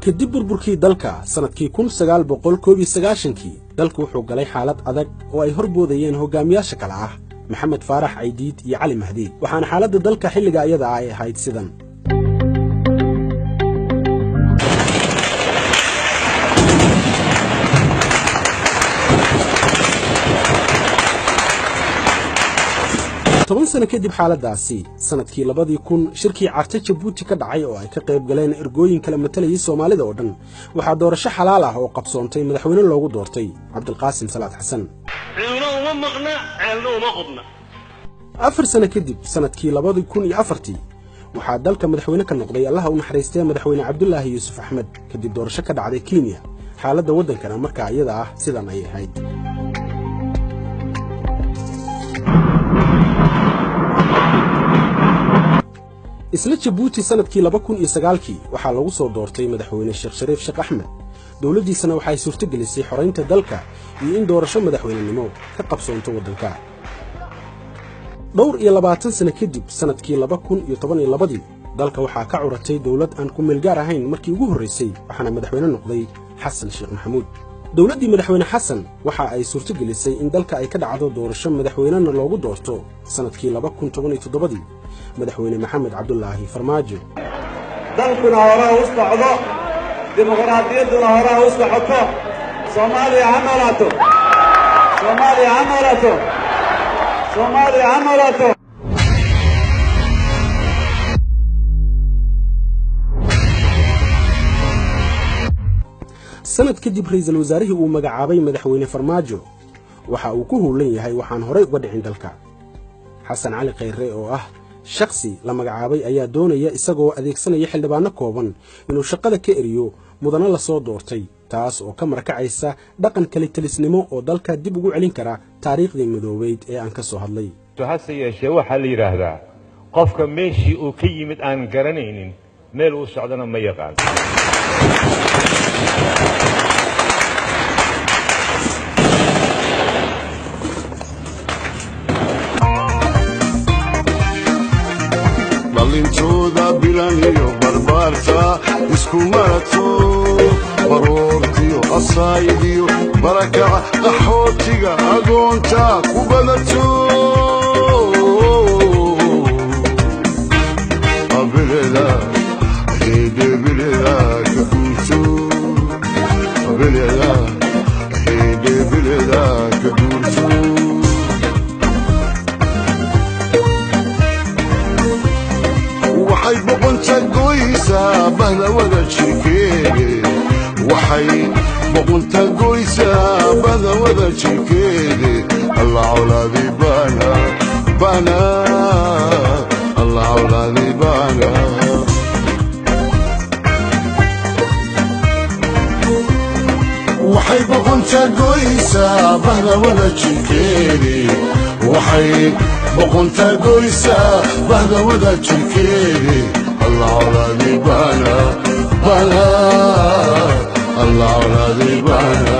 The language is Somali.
kadib burburkii dalka sanadkii 1991 dalku wuxuu galay xaalad adag oo ay horboodayeen hogaamiyaasha kala ah maxamed faarax aydiid iyo cali mahdi waxaana xaaladda dalka xilliga ayada ay ahayd sidan toban sano kadib xaaladaasi sanadkii 2000 shirkii Carta Jabuuti ka dhacay oo ay ka qayb galeen ergooyin kala matalayay Soomaalida oo dhan waxa doorasho xalaal ah oo qabsoontay madaxweyne loogu doortay Cabdulqaasim Salaad Xasan afar sano kadib sanadkii 2004 waxa dalka madaxweyne ka noqday Allah u naxariistay madaxweyne Cabdullaahi Yuusuf Axmed kadib doorasho ka dhacday Kenya xaaladda wadankana markaa iyada ah sidan ay ahayd isla Jabuuti sanadkii 2009 waxa lagu soo doortay madaxweyne Sheekh Shariif Sheekh Axmed dawladdiisana waxay suurtagelisay xoreynta dalka iyo in doorasho madaxweynenimo ka qabsoonto wadanka dhowr iyo 20 sano kadib sanadkii 2012 dalka waxa ka curatay dawlad aan ku meel gaar ahayn markii ugu horeysay waxaana madaxweyne noqday Xasan Sheekh Maxamuud dawladdii madaxweyne Xasan waxa ay suurtagelisay in dalka ay ka dhacdo doorasho madaxweynena loogu doorto sanadkii 2017 madaxweyne Maxamed Cabdullaahi Farmaajo dalkuna hore u socdo dimuqraadiyaduna hore u socoto Soomaaliya ha noolaato Soomaaliya ha noolaato Soomaaliya ha noolaato sanad kadib ra'iisul wasaarihii uu magacaabay madaxweyne Farmaajo waxa uu ku howlan yahay waxaan hore uga dhicin dalka Xasan Cali Khayre oo ah shakhsi la magacaabay ayaa doonaya isagoo adeegsanaya xildhibaano kooban inuu shaqada ka eriyo mudana la soo doortay taas oo ka markacaysa dhaqan kale talisnimo oo dalka dib ugu celin kara taariikhdii madoobeyd ee aan ka soo hadlay hase yeeshee waxa la yiraahdaa qofka meeshii uu ka yimid aan garanaynin meel uu socdana ma yaqaan intooda bilan iyo barbaarta isku marato baroortiyo asaayidiyo barakaca qaxootiga agoonta ku badato abileda heedebileda ka duurto abileda heedebileda ka duurto waxay boqonta goysaa bahda wada jirkeede waxay boqonta goysaa bahda wada jirkeede allah awlaadi bana bana allah awlaadi bana waxay boqonta goysaa bahda wada jirkeede waxay boqonta goysaa bahda wada jirkeede allah awlaadi bana bana allah awlaadi bana